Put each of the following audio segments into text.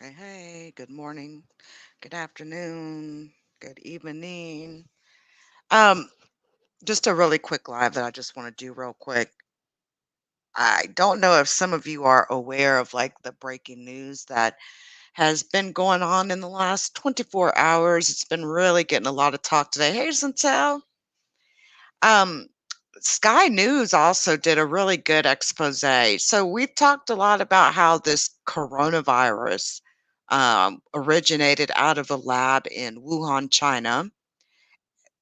Hey, hey, good morning, good afternoon, good evening. Um, just a really quick live that I just want to do real quick. I don't know if some of you are aware of like the breaking news that has been going on in the last 24 hours. It's been really getting a lot of talk today. Hey, Chantel. Um, Sky News also did a really good expose. So we've talked a lot about how this coronavirus originated out of a lab in Wuhan, China.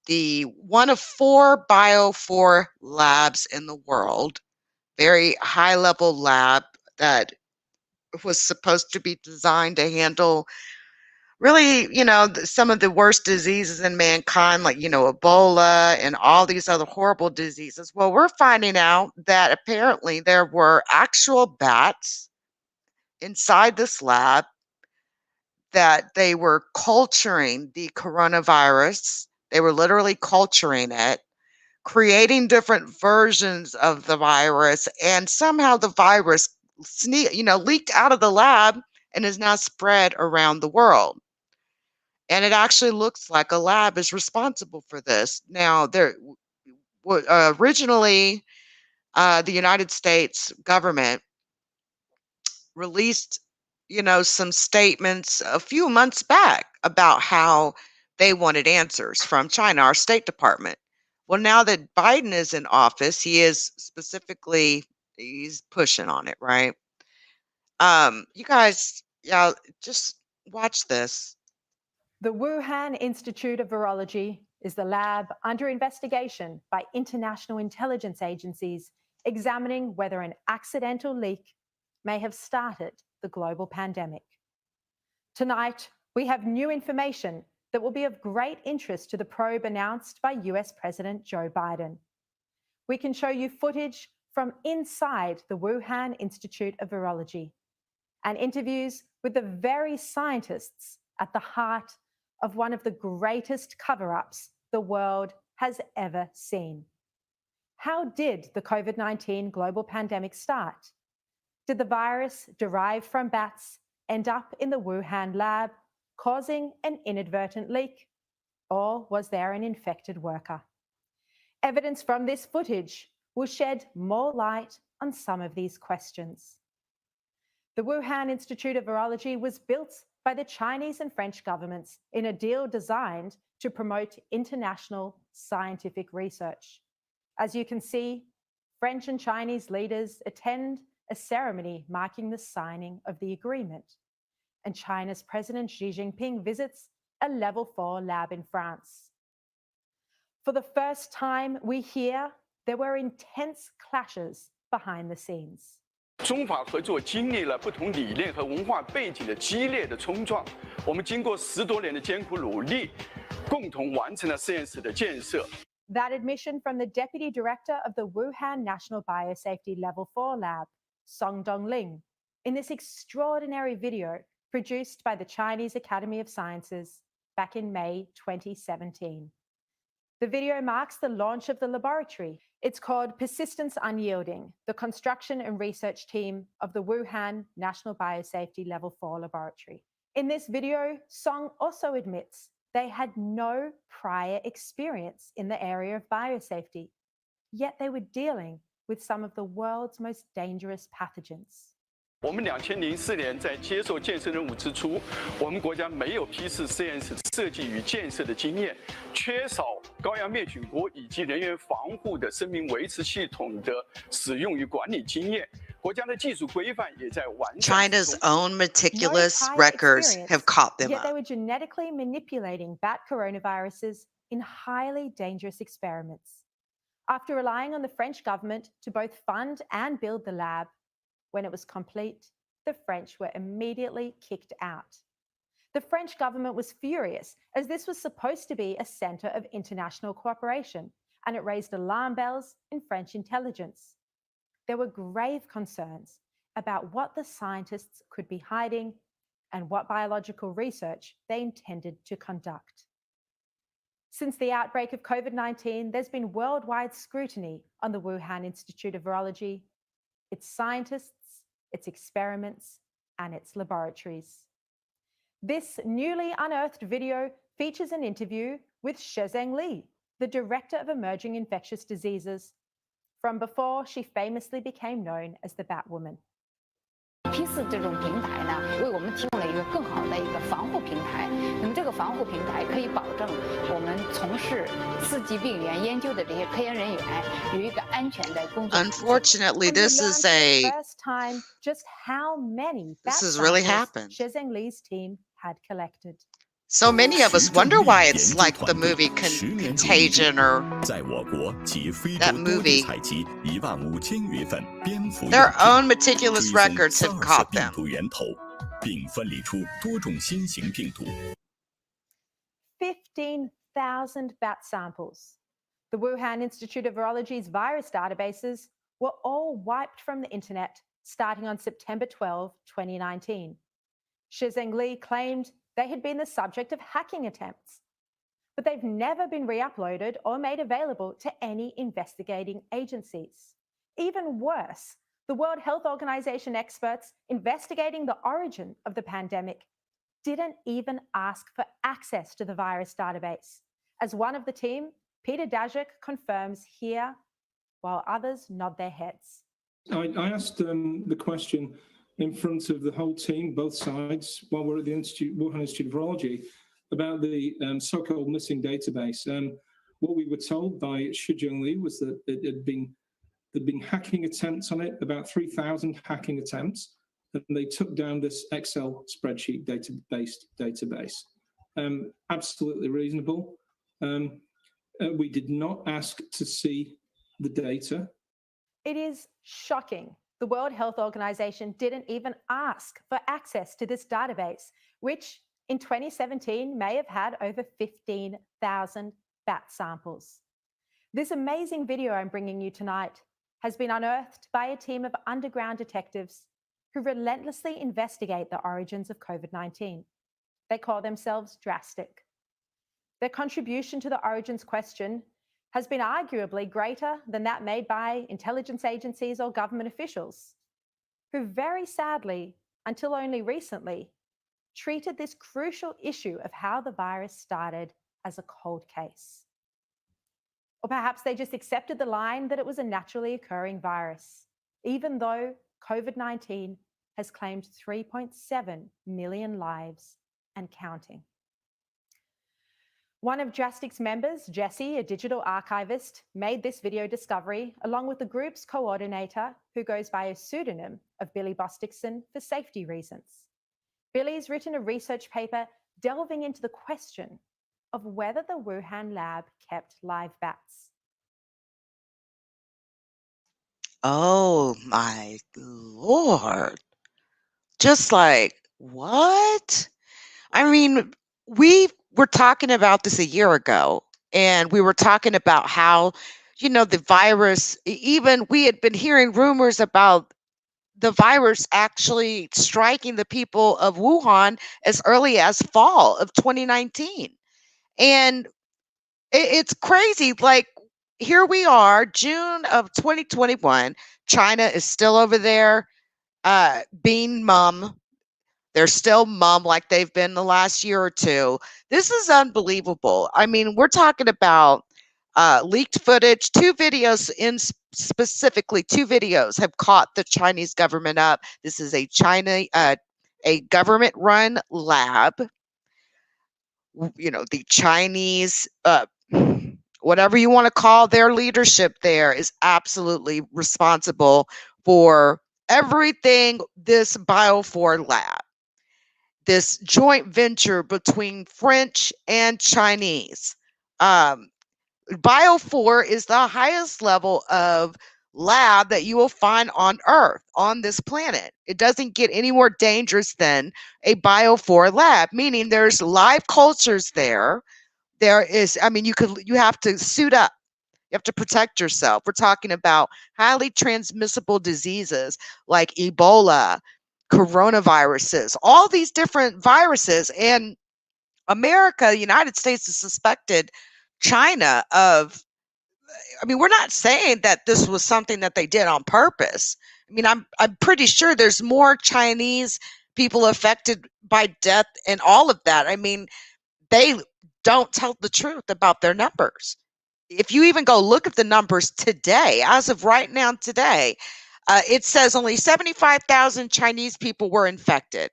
The one of four Bio4 labs in the world, very high level lab that was supposed to be designed to handle really, some of the worst diseases in mankind, like, Ebola and all these other horrible diseases. Well, we're finding out that apparently there were actual bats inside this lab that they were culturing the coronavirus. They were literally culturing it, creating different versions of the virus, and somehow the virus leaked out of the lab and is now spread around the world. And it actually looks like a lab is responsible for this. Now, originally, the United States government released, some statements a few months back about how they wanted answers from China, our State Department. Well, now that Biden is in office, he's pushing on it, right? You guys, yeah, just watch this. The Wuhan Institute of Virology is the lab under investigation by international intelligence agencies examining whether an accidental leak may have started the global pandemic. Tonight, we have new information that will be of great interest to the probe announced by US President Joe Biden. We can show you footage from inside the Wuhan Institute of Virology and interviews with the very scientists at the heart of one of the greatest cover-ups the world has ever seen. How did the COVID-19 global pandemic start? Did the virus derived from bats end up in the Wuhan lab, causing an inadvertent leak? Or was there an infected worker? Evidence from this footage will shed more light on some of these questions. The Wuhan Institute of Virology was built by the Chinese and French governments in a deal designed to promote international scientific research. As you can see, French and Chinese leaders attend a ceremony marking the signing of the agreement, and China's President Xi Jinping visits a level 4 lab in France. For the first time, we hear there were intense clashes behind the scenes. 中法合作经历了不同理念和文化背景的激烈的冲撞，我们经过10多年的艰苦努力，共同完成了实验室的建设。That admission from the deputy director of the Wuhan National Biosafety Level 4 Lab, Song Dongling, in this extraordinary video produced by the Chinese Academy of Sciences back in May 2017. The video marks the launch of the laboratory. It's called Persistence Unyielding, the construction and research team of the Wuhan National Biosafety Level 4 Laboratory. In this video, Song also admits they had no prior experience in the area of biosafety, yet they were dealing with some of the world's most dangerous pathogens. 我们2004年在接受建设任务之初，我们国家没有批次实验室设计与建设的经验，缺少高压灭菌锅以及人员防护的生命维持系统的使用与管理经验。国家的技术规范也在完善。China's own meticulous No prior records experience, have caught them yet they up. were genetically manipulating bat coronaviruses in highly dangerous experiments. After relying on the French government to both fund and build the lab, when it was complete, the French were immediately kicked out. The French government was furious, as this was supposed to be a centre of international cooperation, and it raised alarm bells in French intelligence. There were grave concerns about what the scientists could be hiding and what biological research they intended to conduct. Since the outbreak of COVID-19, there's been worldwide scrutiny on the Wuhan Institute of Virology, its scientists, its experiments, and its laboratories. This newly unearthed video features an interview with Shezheng Li, the Director of Emerging Infectious Diseases, from before she famously became known as the Batwoman. P4这种平台呢，为我们提供了一个更好的一个防护平台。那么这个防护平台可以保证我们从事4级病原研究的这些科研人员有一个安全的工作。Unfortunately, this is really happened. Shezheng Li's team had collected. So many of us wonder why it's like the movie Contagion or that movie. Their own meticulous records have caught them. 15,000 bat samples. The Wuhan Institute of Virology's virus databases were all wiped from the internet starting on September 12, 2019. Shezheng Li claimed they had been the subject of hacking attempts, but they've never been re-uploaded or made available to any investigating agencies. Even worse, the World Health Organization experts investigating the origin of the pandemic didn't even ask for access to the virus database, as one of the team, Peter Daszak, confirms here, while others nod their heads. I asked the question in front of the whole team, both sides, while we're at the Wuhan Institute of Virology, about the so-called missing database. What we were told by Shezheng Li was that there'd been hacking attempts on it, about 3,000 hacking attempts, and they took down this Excel spreadsheet database. Absolutely reasonable. We did not ask to see the data. It is shocking. The World Health Organization didn't even ask for access to this database, which in 2017 may have had over 15,000 bat samples. This amazing video I'm bringing you tonight has been unearthed by a team of underground detectives who relentlessly investigate the origins of COVID-19. They call themselves Drastic. Their contribution to the origins question has been arguably greater than that made by intelligence agencies or government officials, who very sadly, until only recently, treated this crucial issue of how the virus started as a cold case. Or perhaps they just accepted the line that it was a naturally occurring virus, even though COVID-19 has claimed 3.7 million lives and counting. One of Drastic's members, Jesse, a digital archivist, made this video discovery along with the group's coordinator, who goes by a pseudonym of Billy Bosticson for safety reasons. Billy's written a research paper delving into the question of whether the Wuhan lab kept live bats. Oh my Lord. Just like, what? I mean, we were talking about this a year ago, and we were talking about how, the virus, even we had been hearing rumors about the virus actually striking the people of Wuhan as early as fall of 2019. And it's crazy. Like, here we are, June of 2021. China is still over there being mum. They're still mum like they've been the last year or two. This is unbelievable. I mean, we're talking about leaked footage. Specifically, two videos have caught the Chinese government up. This is a government-run lab. The Chinese, whatever you want to call their leadership there, is absolutely responsible for everything this Bio4 lab, this joint venture between French and Chinese. Bio4 is the highest level of lab that you will find on Earth, on this planet. It doesn't get any more dangerous than a Bio4 lab, meaning there's live cultures there. There is, you have to suit up. You have to protect yourself. We're talking about highly transmissible diseases like Ebola, coronaviruses, all these different viruses. And America, the United States, has suspected China of, we're not saying that this was something that they did on purpose. I'm pretty sure there's more Chinese people affected by death and all of that. I mean, they don't tell the truth about their numbers. If you even go look at the numbers today, as of right now today, it says only 75,000 Chinese people were infected.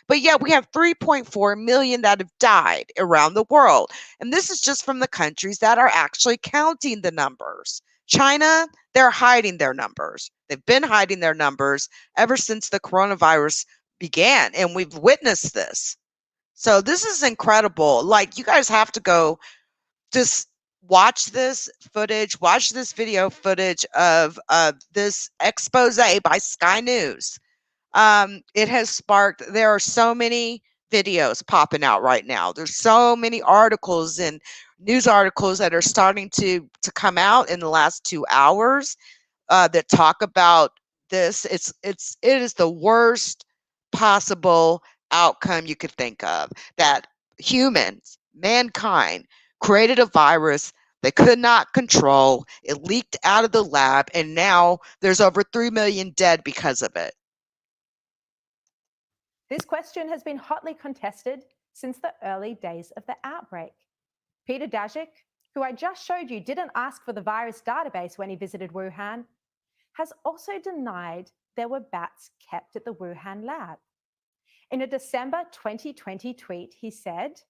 But yet we have 3.4 million that have died around the world. And this is just from the countries that are actually counting the numbers. China, they're hiding their numbers. They've been hiding their numbers ever since the coronavirus began, and we've witnessed this. So this is incredible. Like, you guys have to go just watch this footage, watch this video footage of this expose by Sky News. It has sparked, there are so many videos popping out right now. There's so many articles and news articles that are starting to come out in the last 2 hours that talk about this. It is the worst possible outcome you could think of, that humans, mankind, created a virus they could not control. It leaked out of the lab, and now there's over 3 million dead because of it. This question has been hotly contested since the early days of the outbreak. Peter Daszak, who I just showed you didn't ask for the virus database when he visited Wuhan, has also denied there were bats kept at the Wuhan lab. In a December 2020 tweet, he said,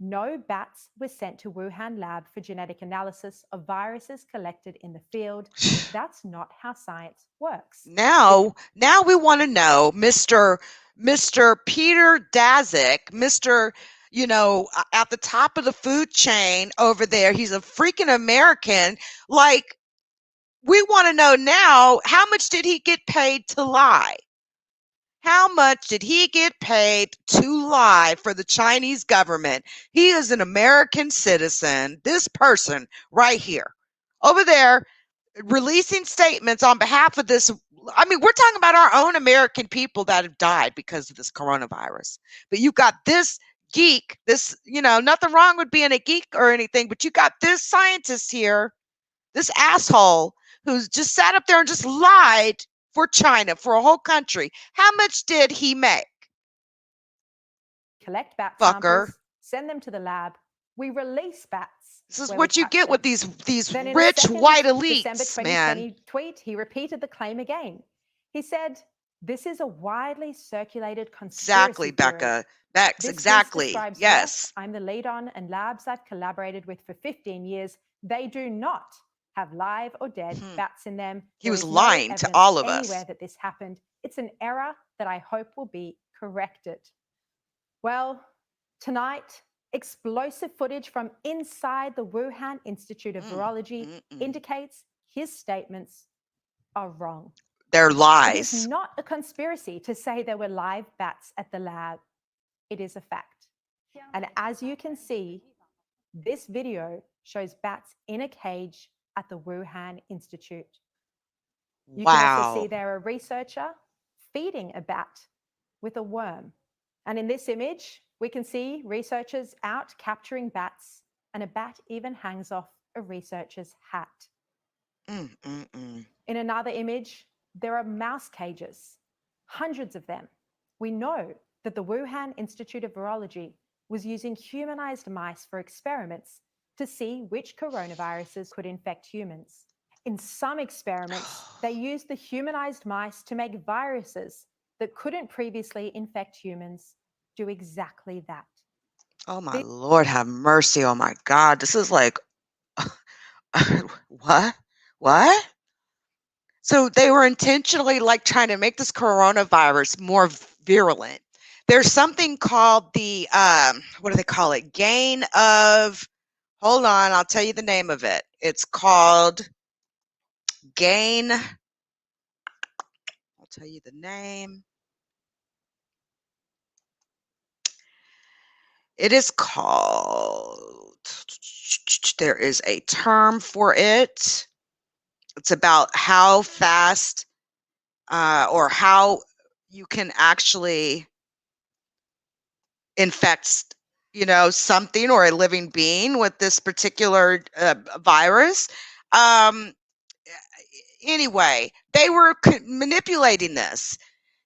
"No bats were sent to Wuhan lab for genetic analysis of viruses collected in the field. That's not how science works." Now we want to know, Mr. Peter Daszak, Mr. At the top of the food chain over there. He's a freaking American. Like, we want to know now, how much did he get paid to lie? How much did he get paid to lie for the Chinese government? He is an American citizen. This person right here, over there, releasing statements on behalf of this. I mean, we're talking about our own American people that have died because of this coronavirus. But you got this geek, this, nothing wrong with being a geek or anything, but you got this scientist here, this asshole, who's just sat up there and just lied for China, for a whole country. How much did he make? Collect bat Fucker. samples, send them to the lab. We release bats. This is what you get with these Then rich white elites, December 2020 man. tweet, he repeated the claim again. He said, "This is a widely circulated conspiracy Exactly, theory. Becca. Bex, This exactly. describes Yes. what I'm the lead on, and labs I've collaborated with for 15 years. They do not have live or dead bats in them. He There was is no lying to evidence all of us. anywhere that this happened. It's an error that I hope will be corrected." Well, tonight, explosive footage from inside the Wuhan Institute of Virology indicates his statements are wrong. They're It lies. is not a conspiracy to say there were live bats at the lab. It is a fact. And as you can see, this video shows bats in a cage at the Wuhan Institute. You can also see there a researcher feeding a bat with a worm. And in this image, we can see researchers out capturing bats, and a bat even hangs off a researcher's hat. In another image, there are mouse cages, hundreds of them. We know that the Wuhan Institute of Virology was using humanized mice for experiments to see which coronaviruses could infect humans. In some experiments, they used the humanized mice to make viruses that couldn't previously infect humans do exactly that. Oh my Lord, have mercy. Oh my God. This is like, what? So they were intentionally like trying to make this coronavirus more virulent. There's something called the, what do they call it? Hold on, I'll tell you the name of it. It's called I'll tell you the name. It is called, there is a term for it. It's about how fast or how you can actually infect, something or a living being with this particular virus. Anyway, they were manipulating this.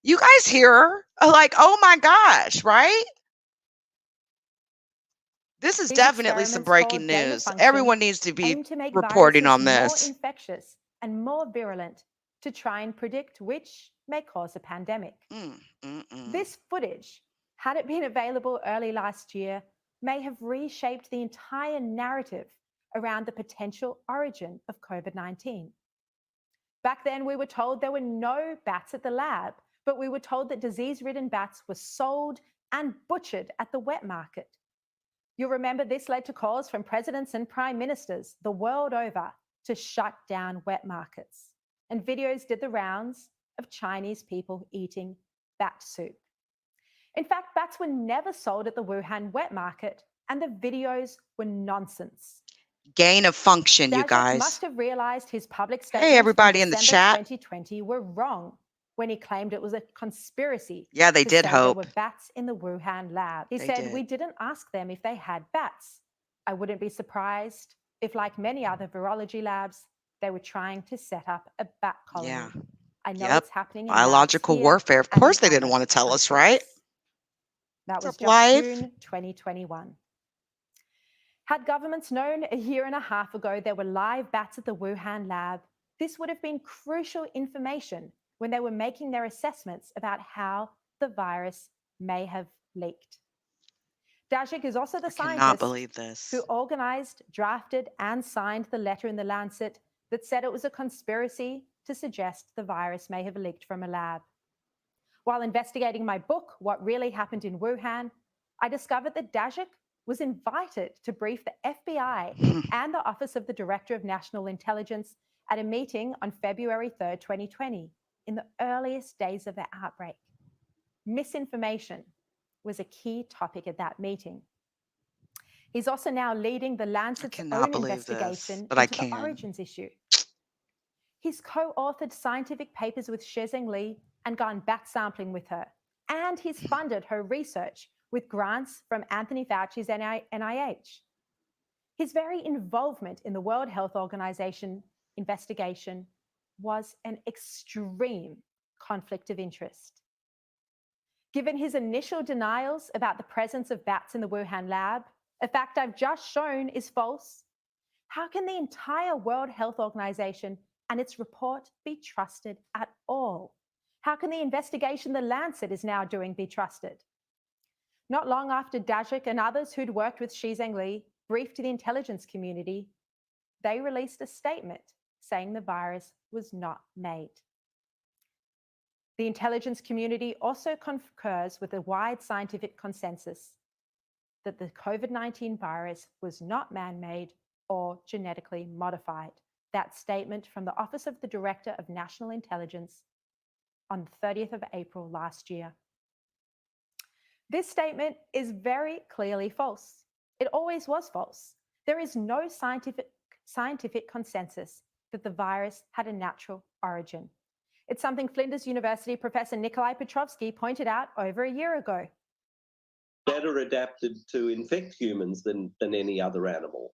You guys hear? Like, oh my gosh, right? This is These definitely some experiments, breaking called gain of news. function, Everyone needs to be aim to make reporting viruses on more this. infectious and more virulent to try and predict which may cause a pandemic. This footage, had it been available early last year, may have reshaped the entire narrative around the potential origin of COVID-19. Back then, we were told there were no bats at the lab, but we were told that disease-ridden bats were sold and butchered at the wet market. You'll remember this led to calls from presidents and prime ministers the world over to shut down wet markets. And videos did the rounds of Chinese people eating bat soup. In fact, bats were never sold at the Wuhan wet market, and the videos were nonsense. Gain of function, you Daszak guys. must have realized his public Hey, statements everybody from in the December chat. 2020 were wrong when he claimed it was a conspiracy Yeah, they to did say there hope. were bats in the Wuhan lab. He They said, did. "We didn't ask them if they had bats. I wouldn't be surprised if, like many other virology labs, they were trying to set up a bat colony. Yeah. I know Yep. it's happening in Biological labs here warfare. Of and in course they didn't other want to tell us, countries." right? That What's was up, just live? June 2021. Had governments known a year and a half ago there were live bats at the Wuhan lab, this would have been crucial information when they were making their assessments about how the virus may have leaked. Daszak is also the I cannot scientist believe this. who organized, drafted, and signed the letter in the Lancet that said it was a conspiracy to suggest the virus may have leaked from a lab. While investigating my book, What Really Happened in Wuhan, I discovered that Daszak was invited to brief the FBI and the Office of the Director of National Intelligence at a meeting on February 3rd, 2020, in the earliest days of the outbreak. Misinformation was a key topic at that meeting. He's also now leading the Lancet's cannot own believe this, investigation but I into the can. origins issue. He's co-authored scientific papers with Shizheng Li and gone bat sampling with her. And he's funded her research with grants from Anthony Fauci's NIH. His very involvement in the World Health Organization investigation was an extreme conflict of interest. Given his initial denials about the presence of bats in the Wuhan lab, a fact I've just shown is false, how can the entire World Health Organization and its report be trusted at all? How can the investigation the Lancet is now doing be trusted? Not long after Daszak and others who'd worked with Shizheng Li briefed the intelligence community, they released a statement saying the virus was not made. The intelligence community also concurs with a wide scientific consensus that the COVID-19 virus was not man-made or genetically modified. That statement from the Office of the Director of National Intelligence on the 30th of April last year. This statement is very clearly false. It always was false. There is no scientific consensus that the virus had a natural origin. It's something Flinders University Professor Nikolai Petrovsky pointed out over a year ago. Better adapted to infect humans than any other animal.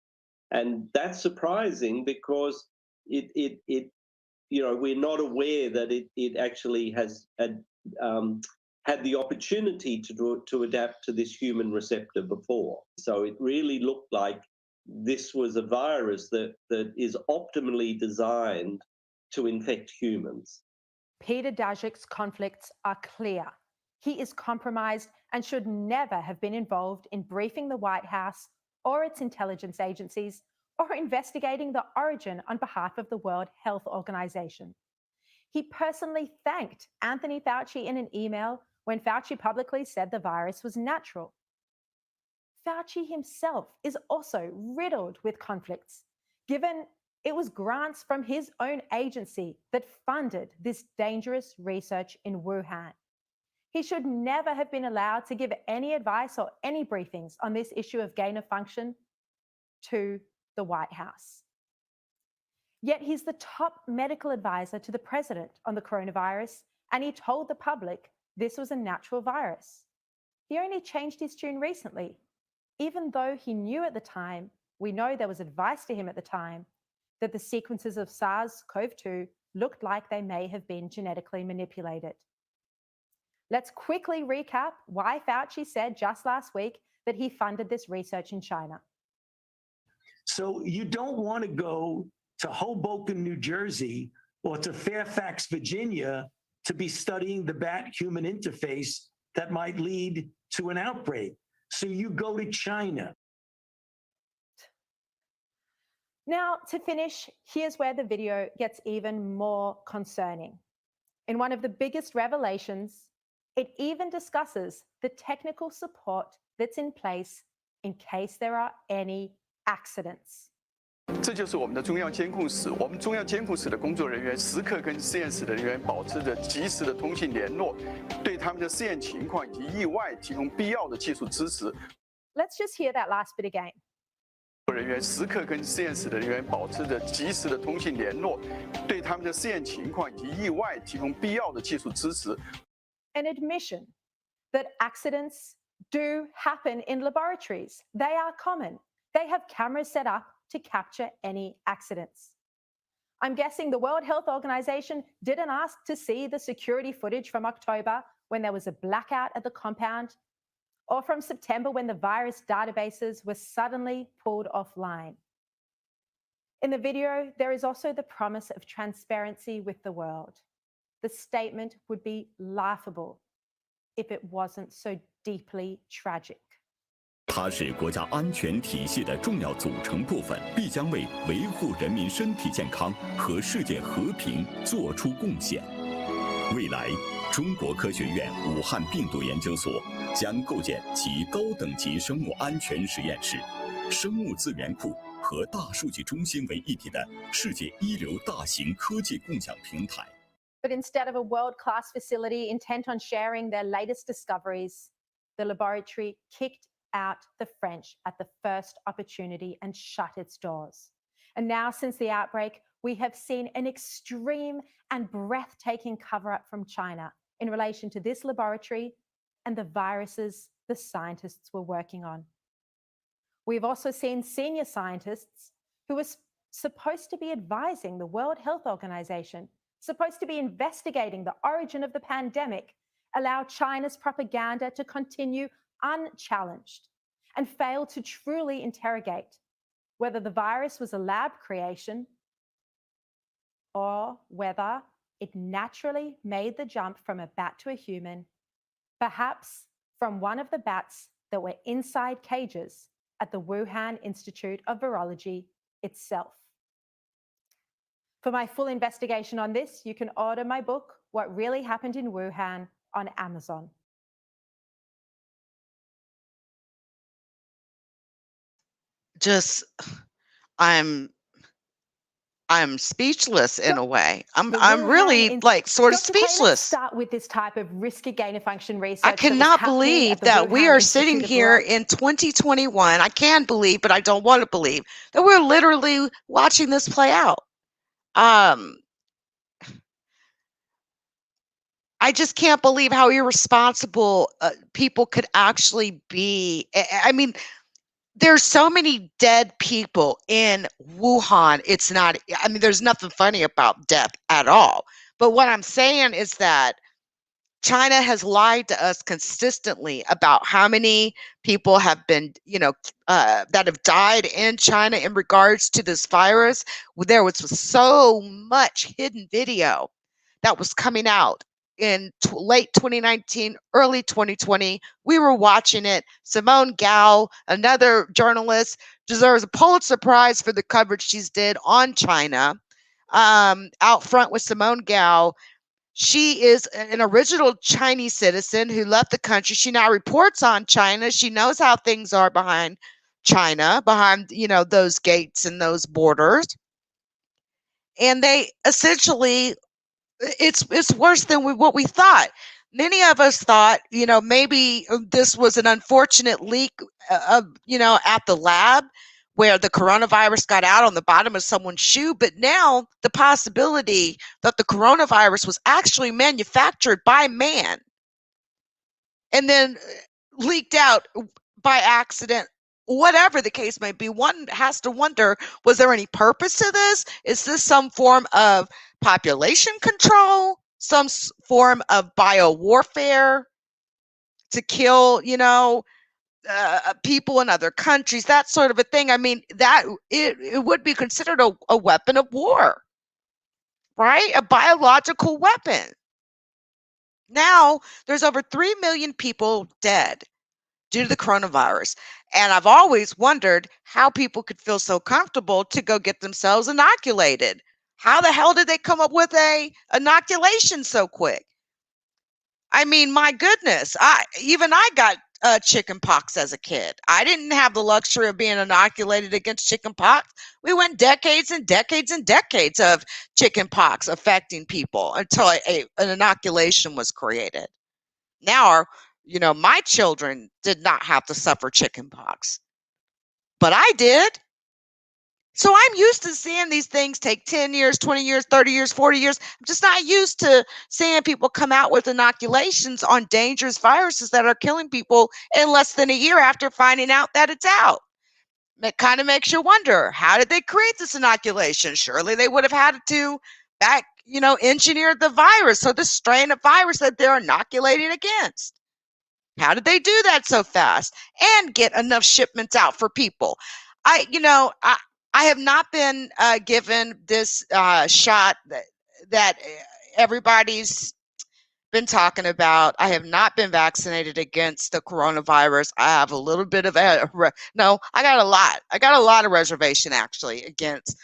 And that's surprising because we're not aware that it actually has had the opportunity to adapt to this human receptor before. So it really looked like this was a virus that is optimally designed to infect humans. Peter Daszak's conflicts are clear. He is compromised and should never have been involved in briefing the White House or its intelligence agencies or investigating the origin on behalf of the World Health Organization. He personally thanked Anthony Fauci in an email when Fauci publicly said the virus was natural. Fauci himself is also riddled with conflicts, given it was grants from his own agency that funded this dangerous research in Wuhan. He should never have been allowed to give any advice or any briefings on this issue of gain of function to the White House. Yet he's the top medical advisor to the president on the coronavirus, and he told the public this was a natural virus. He only changed his tune recently, even though he knew at the time, we know there was advice to him at the time, that the sequences of SARS-CoV-2 looked like they may have been genetically manipulated. Let's quickly recap why Fauci said just last week that he funded this research in China. So you don't want to go to Hoboken, New Jersey, or to Fairfax, Virginia, to be studying the bat-human interface that might lead to an outbreak. So you go to China. Now, to finish, here's where the video gets even more concerning. In one of the biggest revelations, it even discusses the technical support that's in place in case there are any accidents. 这就是我们的中央监控室。我们中央监控室的工作人员时刻跟实验室的人员保持着及时的通信联络，对他们的试验情况以及意外提供必要的技术支持。Let's just hear that last bit again. 人员时刻跟实验室的人员保持着及时的通信联络，对他们的试验情况以及意外提供必要的技术支持。An admission that accidents do happen in laboratories. They are common. They have cameras set up to capture any accidents. I'm guessing the World Health Organization didn't ask to see the security footage from October when there was a blackout at the compound, or from September when the virus databases were suddenly pulled offline. In the video, there is also the promise of transparency with the world. The statement would be laughable if it wasn't so deeply tragic. 它是国家安全体系的重要组成部分，必将为维护人民身体健康和世界和平作出贡献。未来，中国科学院武汉病毒研究所将构建集高等级生物安全实验室、生物资源库和大数据中心为一体的世界一流大型科技共享平台。 But instead of a world-class facility intent on sharing their latest discoveries, the laboratory kicked out the French at the first opportunity and shut its doors. And now, since the outbreak, we have seen an extreme and breathtaking cover-up from China in relation to this laboratory and the viruses the scientists were working on. We've also seen senior scientists who were supposed to be advising the World Health Organization, supposed to be investigating the origin of the pandemic, allow China's propaganda to continue unchallenged and fail to truly interrogate whether the virus was a lab creation or whether it naturally made the jump from a bat to a human, perhaps from one of the bats that were inside cages at the Wuhan Institute of Virology itself. For my full investigation on this, you can order my book, What Really Happened in Wuhan, on Amazon. Just, I'm speechless in a way. I'm really like sort of Dr. Clay, let's speechless. start with this type of risky gain-of-function research. I cannot believe that we are sitting here in 2021. I can believe, but I don't want to believe that we're literally watching this play out. I just can't believe how irresponsible people could actually be. I mean, there's so many dead people in Wuhan. It's not, I mean, there's nothing funny about death at all. But what I'm saying is that China has lied to us consistently about how many people have been, that have died in China in regards to this virus. There was so much hidden video that was coming out in late 2019, early 2020. We were watching it. Simone Gao, another journalist, deserves a Pulitzer Prize for the coverage she's did on China. Out front with Simone Gao. She is an original Chinese citizen who left the country. She now reports on China. She knows how things are behind China, behind, those gates and those borders. And they essentially, it's worse than what we thought. Many of us thought, maybe this was an unfortunate leak of, at the lab where the coronavirus got out on the bottom of someone's shoe. But now the possibility that the coronavirus was actually manufactured by man and then leaked out by accident, whatever the case may be, one has to wonder, was there any purpose to this? Is this some form of population control? some form of biowarfare to kill, people in other countries, that sort of a thing. I mean, that it would be considered a weapon of war, right? A biological weapon. Now, there's over 3 million people dead due to the coronavirus. And I've always wondered how people could feel so comfortable to go get themselves inoculated. How the hell did they come up with a inoculation so quick? I mean, my goodness, I got chicken pox as a kid. I didn't have the luxury of being inoculated against chicken pox. We went decades and decades and decades of chicken pox affecting people until an inoculation was created. Now, my children did not have to suffer chicken pox, but I did. So I'm used to seeing these things take 10 years, 20 years, 30 years, 40 years. I'm just not used to seeing people come out with inoculations on dangerous viruses that are killing people in less than a year after finding out that it's out. It kind of makes you wonder, how did they create this inoculation? Surely they would have had to engineer the virus, or the strain of virus that they're inoculating against. How did they do that so fast and get enough shipments out for people? I have not been given this shot that everybody's been talking about. I have not been vaccinated against the coronavirus. I have a little bit of I got a lot. I got a lot of reservation actually against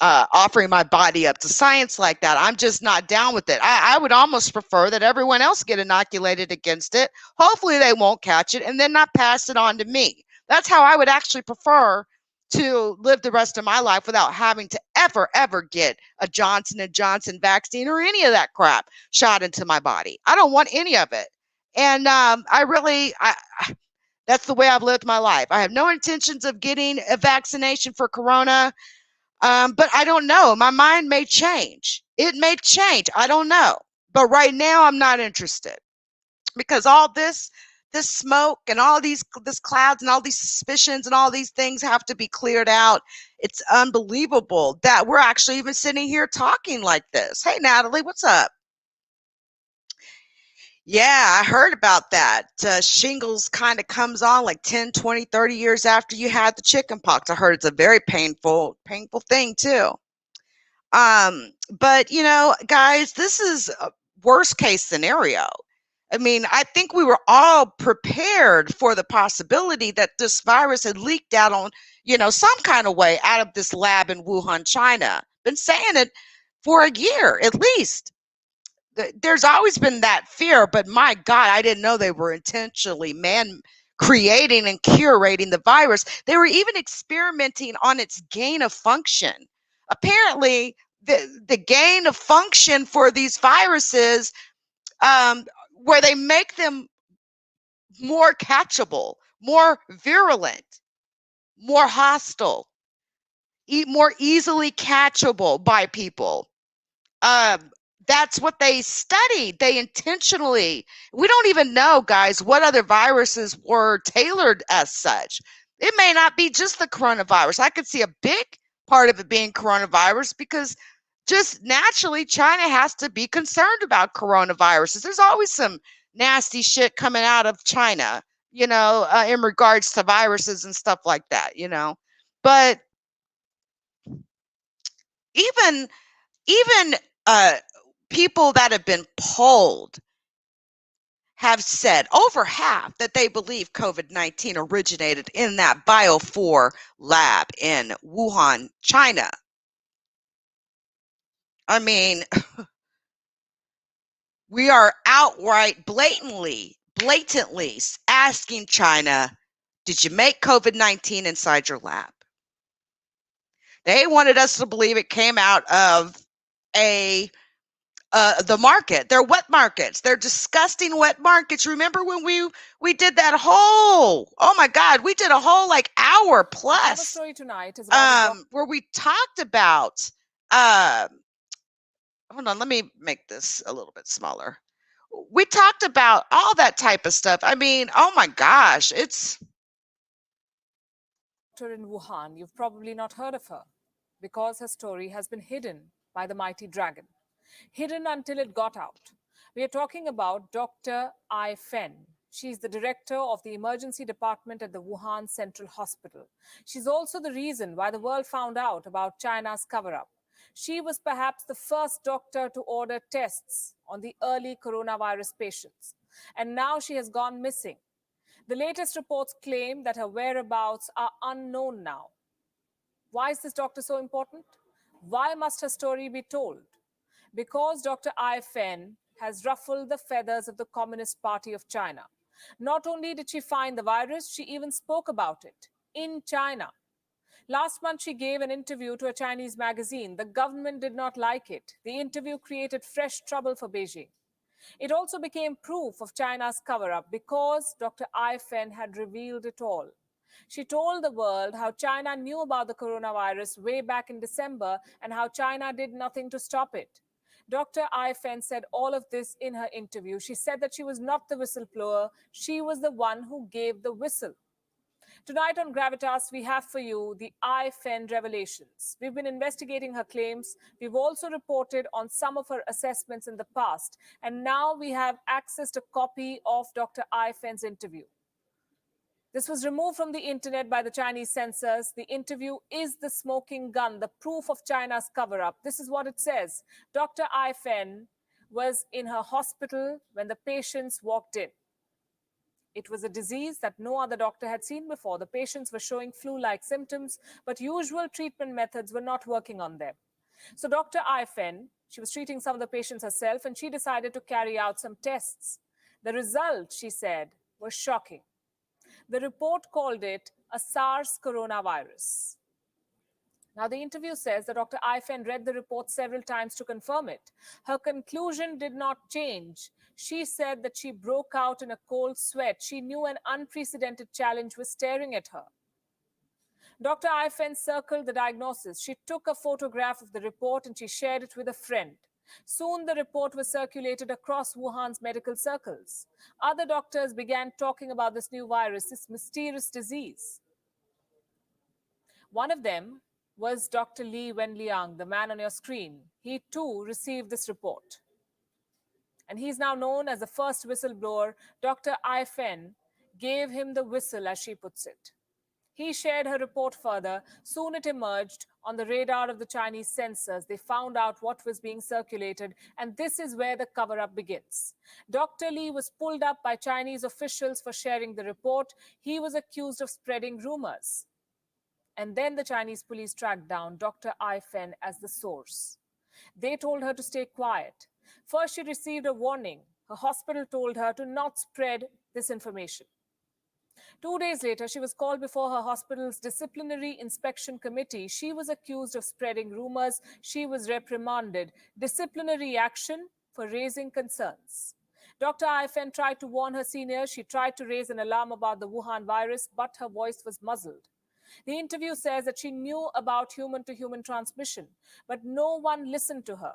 offering my body up to science like that. I'm just not down with it. I would almost prefer that everyone else get inoculated against it. Hopefully they won't catch it and then not pass it on to me. That's how I would actually prefer to live the rest of my life without having to ever get a Johnson & Johnson vaccine or any of that crap shot into my body. I don't want any of it. And that's the way I've lived my life. I have no intentions of getting a vaccination for corona. But I don't know. My mind may change. It may change. I don't know. But right now, I'm not interested because all this smoke and all this clouds and all these suspicions and all these things have to be cleared out. It's unbelievable that we're actually even sitting here talking like this. Hey, Natalie, what's up? Yeah, I heard about that. Shingles kind of comes on like 10, 20, 30 years after you had the chicken pox. I heard it's a very painful thing too. But guys, this is a worst case scenario. I mean, I think we were all prepared for the possibility that this virus had leaked out on, some kind of way out of this lab in Wuhan, China. Been saying it for a year at least. There's always been that fear, but my God, I didn't know they were intentionally creating and curating the virus. They were even experimenting on its gain of function. Apparently, the gain of function for these viruses, where they make them more catchable, more virulent, more hostile, more easily catchable by people. That's what they studied. They intentionally, we don't even know, guys, what other viruses were tailored as such. It may not be just the coronavirus. I could see a big part of it being coronavirus because just naturally China has to be concerned about coronaviruses. There's always some nasty shit coming out of China, in regards to viruses and stuff like that, But even people that have been polled have said, over half, that they believe COVID-19 originated in that Bio4 lab in Wuhan, China. I mean, we are outright blatantly asking China, did you make COVID-19 inside your lab? They wanted us to believe it came out of the market. They're wet markets. They're disgusting wet markets. Remember when we did that whole, oh my God, we did a whole like hour plus story tonight is about where we talked about hold on, let me make this a little bit smaller. We talked about all that type of stuff. I mean, oh my gosh, it's in Wuhan. You've probably not heard of her because her story has been hidden by the mighty dragon. hidden until it got out. We are talking about Dr. Ai Fen. She's the director of the emergency department at the Wuhan Central Hospital. She's also the reason why the world found out about China's cover-up. She was perhaps the first doctor to order tests on the early coronavirus patients. And now she has gone missing. The latest reports claim that her whereabouts are unknown now. Why is this doctor so important? Why must her story be told? Because Dr. Ai Fen has ruffled the feathers of the Communist Party of China. Not only did she find the virus, she even spoke about it in China. Last month, she gave an interview to a Chinese magazine. The government did not like it. The interview created fresh trouble for Beijing. It also became proof of China's cover-up because Dr. Ai Fen had revealed it all. She told the world how China knew about the coronavirus way back in December and how China did nothing to stop it. Dr. Ai Fen said all of this in her interview. She said that she was not the whistleblower. She was the one who gave the whistle. Tonight on Gravitas, we have for you the Ai Fen revelations. We've been investigating her claims. We've also reported on some of her assessments in the past. And now we have accessed a copy of Dr. Ai Fen's interview. This was removed from the internet by the Chinese censors. The interview is the smoking gun, the proof of China's cover-up. This is what it says. Dr. Ai Fen was in her hospital when the patients walked in. It was a disease that no other doctor had seen before. The patients were showing flu-like symptoms, but usual treatment methods were not working on them. So Dr. Ai Fen, she was treating some of the patients herself, and she decided to carry out some tests. The results, she said, were shocking. The report called it a SARS coronavirus. Now, the interview says that Dr. Ai Fen read the report several times to confirm it. Her conclusion did not change. She said that she broke out in a cold sweat. She knew an unprecedented challenge was staring at her. Dr. Ai Fen circled the diagnosis. She took a photograph of the report and she shared it with a friend. Soon the report was circulated across Wuhan's medical circles. Other doctors began talking about this new virus, this mysterious disease. One of them was Dr. Li Wenliang, the man on your screen. He too received this report. And he's now known as the first whistleblower. Dr. Ai Fen gave him the whistle, as she puts it. He shared her report further. Soon it emerged on the radar of the Chinese censors. They found out what was being circulated, and this is where the cover-up begins. Dr. Li was pulled up by Chinese officials for sharing the report. He was accused of spreading rumors. And then the Chinese police tracked down Dr. Ai Fen as the source. They told her to stay quiet. First, she received a warning. Her hospital told her to not spread this information. 2 days later, she was called before her hospital's disciplinary inspection committee. She was accused of spreading rumors. She was reprimanded. Disciplinary action for raising concerns. Dr. Ai Fen tried to warn her seniors. She tried to raise an alarm about the Wuhan virus, but her voice was muzzled. The interview says that she knew about human-to-human transmission, but no one listened to her.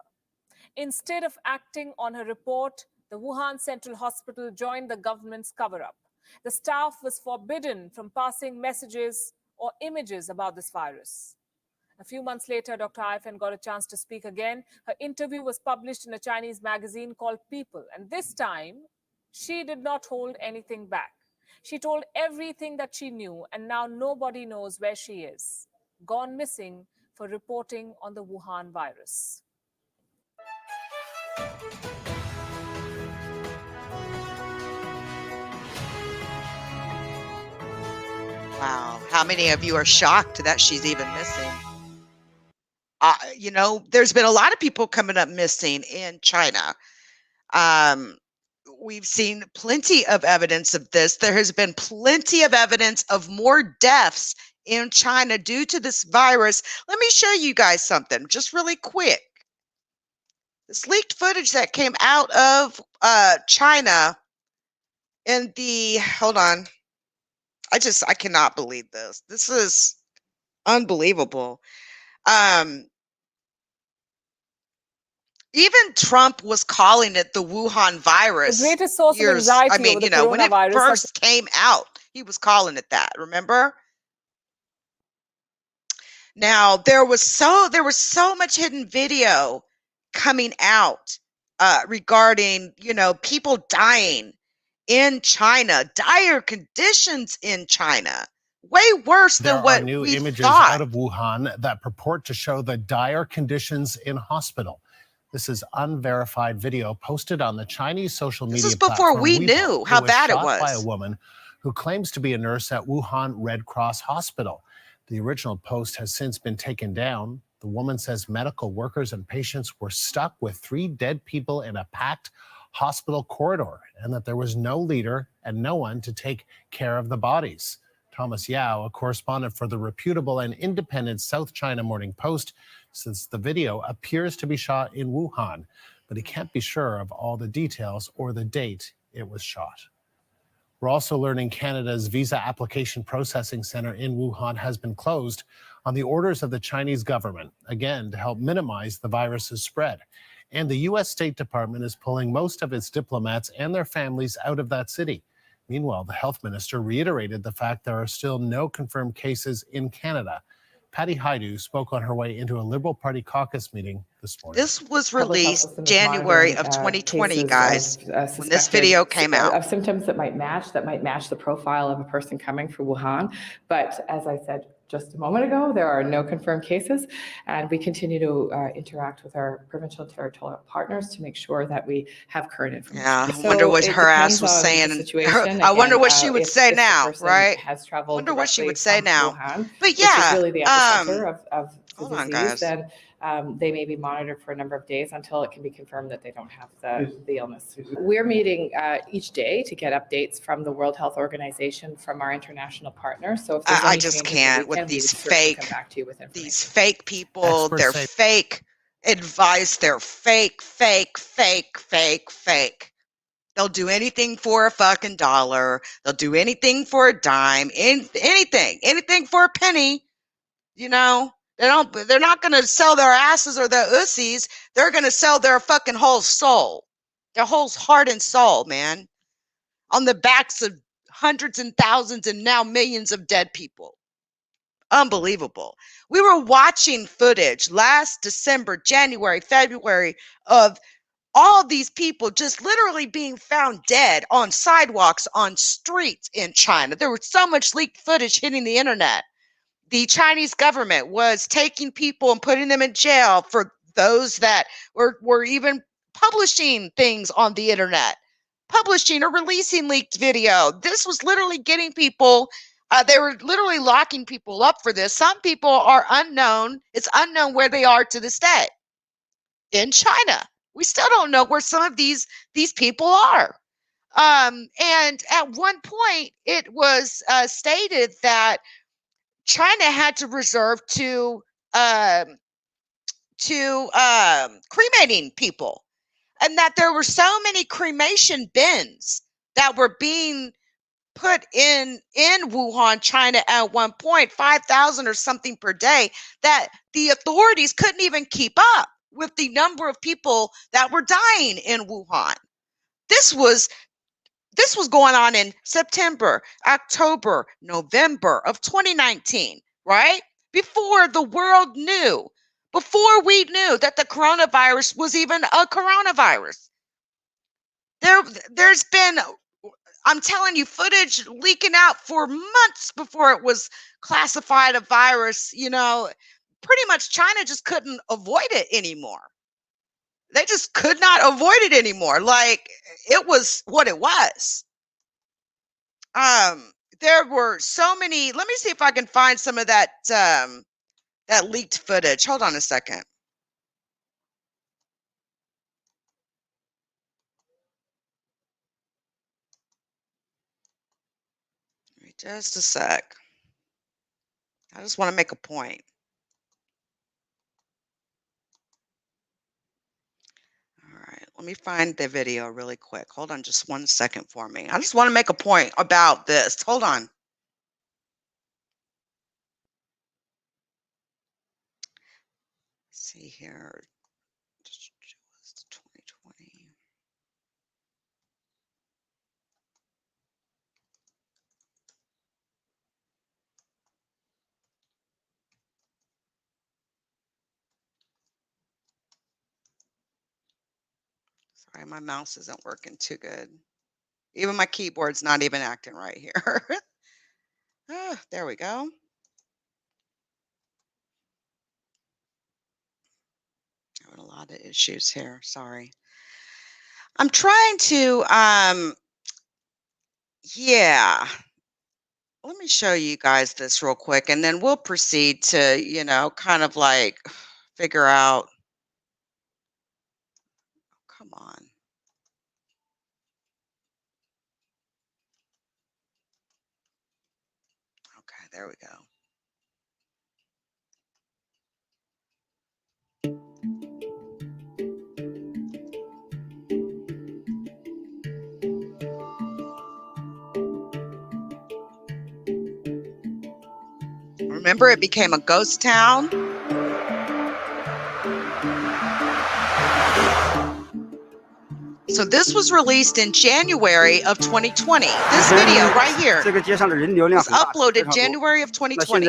Instead of acting on her report, the Wuhan Central Hospital joined the government's cover-up. The staff was forbidden from passing messages or images about this virus. A few months later, Dr. Ai Fen got a chance to speak again. Her interview was published in a Chinese magazine called People. And this time, she did not hold anything back. She told everything that she knew, and now nobody knows where she is. Gone missing for reporting on the Wuhan virus. Wow. How many of you are shocked that she's even missing? There's been a lot of people coming up missing in China. We've seen plenty of evidence of this. There has been plenty of evidence of more deaths in China due to this virus. Let me show you guys something just really quick. This leaked footage that came out of China in the, hold on. I cannot believe this. This is unbelievable. Even Trump was calling it the Wuhan virus. The greatest source of anxiety over the coronavirus, when it first came out, he was calling it that. Remember? Now there was so much hidden video coming out regarding, people dying in China, dire conditions in China, way worse There than are what new we images thought. out of Wuhan that purport to show the dire conditions in hospital. This is unverified video posted on the Chinese social This media is before platform we Weibo. knew how bad it Shot by a was. woman who claims to be a nurse at Wuhan Red Cross Hospital. The original post has since been taken down. The woman says medical workers and patients were stuck with 3 dead people in a packed hospital corridor and that there was no leader and no one to take care of the bodies. Thomas Yao, a correspondent for the reputable and independent South China Morning Post, says the video appears to be shot in Wuhan, but he can't be sure of all the details or the date it was shot. We're also learning Canada's visa application processing center in Wuhan has been closed on the orders of the Chinese government, again, to help minimize the virus's spread. And the U.S. State Department is pulling most of its diplomats and their families out of that city. Meanwhile, the health minister reiterated the fact there are still no confirmed cases in Canada. Patty Haidu spoke on her way into a Liberal Party caucus meeting this morning. This was released January of 2020, guys, when this video came out. Of symptoms that might match the profile of a person coming from Wuhan. But as I said just a moment ago, there are no confirmed cases, and we continue to interact with our provincial and territorial partners to make sure that we have current information. Yeah, I wonder what her ass was saying. I wonder what she would say now, right? Has traveled Wonder what she would say from now. Wuhan, But yeah, which is really the epicenter of the hold on, disease, guys. then they may be monitored for a number of days until it can be confirmed that they don't have the illness. We're meeting each day to get updates from the World Health Organization, from our international partners. So if there's any I just changes can't we with can, we these would certainly fake, come back to you with information. these fake people. Experts They're say- fake advice. They're fake. They'll do anything for a fucking dollar. They'll do anything for a dime. Anything for a penny. You know, they're not going to sell their asses or their ussies. They're going to sell their fucking whole soul, their whole heart and soul, man, on the backs of hundreds and thousands and now millions of dead people. Unbelievable. We were watching footage last December, January, February of all these people just literally being found dead on sidewalks, on streets in China. There was so much leaked footage hitting the internet. The Chinese government was taking people and putting them in jail for those that were even publishing things on the internet, publishing or releasing leaked video. This was literally getting people, they were literally locking people up for this. Some people are unknown. It's unknown where they are to this day in China. We still don't know where some of these people are. And at one point, it was stated that China had to resort to cremating people, and that there were so many cremation bins that were being put in Wuhan, China at one point, 5,000 or something per day, that the authorities couldn't even keep up with the number of people that were dying in Wuhan. This was going on in September, October, November of 2019, right? Before the world knew, before we knew that the coronavirus was even a coronavirus. There's been, I'm telling you, footage leaking out for months before it was classified a virus. You know, pretty much China just couldn't avoid it anymore. They just could not avoid it anymore. Like, it was what it was. There were so many. Let me see if I can find some of that that leaked footage. Hold on a second. Just a sec. I just want to make a point. All right, let me find the video really quick. Hold on just 1 second for me. I just want to make a point about this. Hold on. Let's see here. 2020. Sorry, my mouse isn't working too good. Even my keyboard's not even acting right here. There we go. Having a lot of issues here. Sorry. I'm trying to, yeah. Let me show you guys this real quick, and then we'll proceed to, kind of like figure out. Come on. Okay, there we go. Remember, it became a ghost town. So this was released in January of 2020. This video right here was uploaded January of 2020.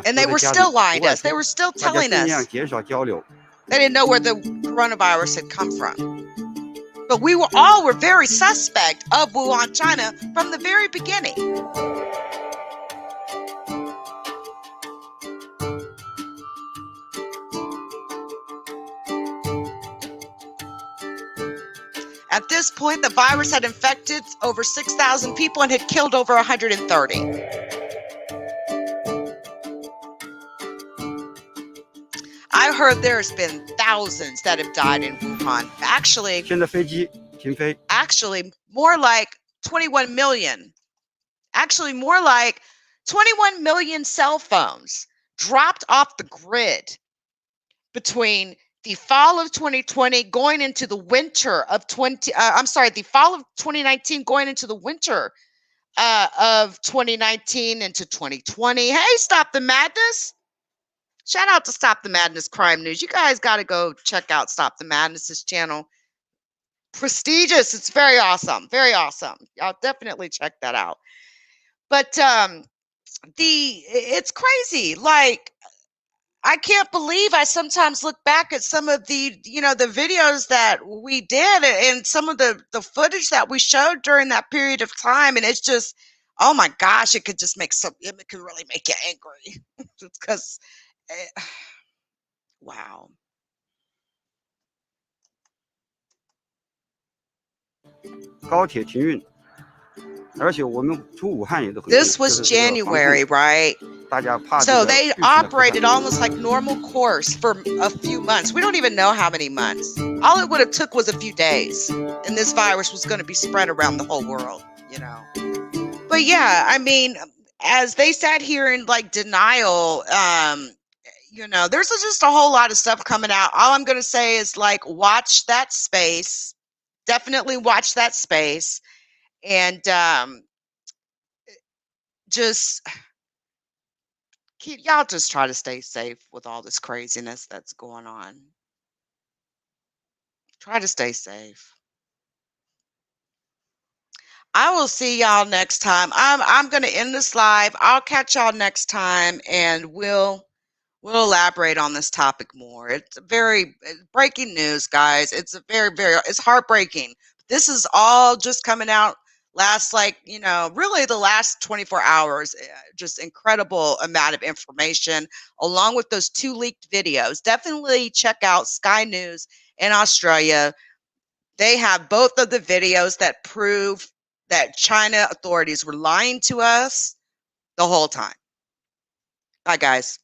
And they were still lying to us. They were still telling us they didn't know where the coronavirus had come from. But we were very suspect of Wuhan, China from the very beginning. At this point, the virus had infected over 6,000 people and had killed over 130. I heard there's been thousands that have died in Wuhan. Actually, more like 21 million. Actually, more like 21 million cell phones dropped off the grid between the fall of 2020 going into the winter of the fall of 2019 going into the winter of 2019 into 2020. Hey, Stop the Madness. Shout out to Stop the Madness Crime News. You guys got to go check out Stop the Madness's channel. Prestigious. It's very awesome. Very awesome. I'll definitely check that out. But it's crazy. Like, I can't believe I sometimes look back at some of the, the videos that we did and some of the footage that we showed during that period of time. And it's just, oh my gosh, it could just it could really make you angry. It's because, wow. This was January, right? So they operated almost like normal course for a few months. We don't even know how many months. All it would have took was a few days, and this virus was going to be spread around the whole world, But yeah, I mean, as they sat here in like denial, there's just a whole lot of stuff coming out. All I'm going to say is like, watch that space. Definitely watch that space. And y'all just try to stay safe with all this craziness that's going on. Try to stay safe. I will see y'all next time. I'm going to end this live. I'll catch y'all next time, and we'll elaborate on this topic more. It's very breaking news, guys. It's it's heartbreaking. This is all just coming out really the last 24 hours. Just incredible amount of information, along with those 2 leaked videos. Definitely check out Sky News in Australia. They have both of the videos that prove that China authorities were lying to us the whole time. Bye, guys.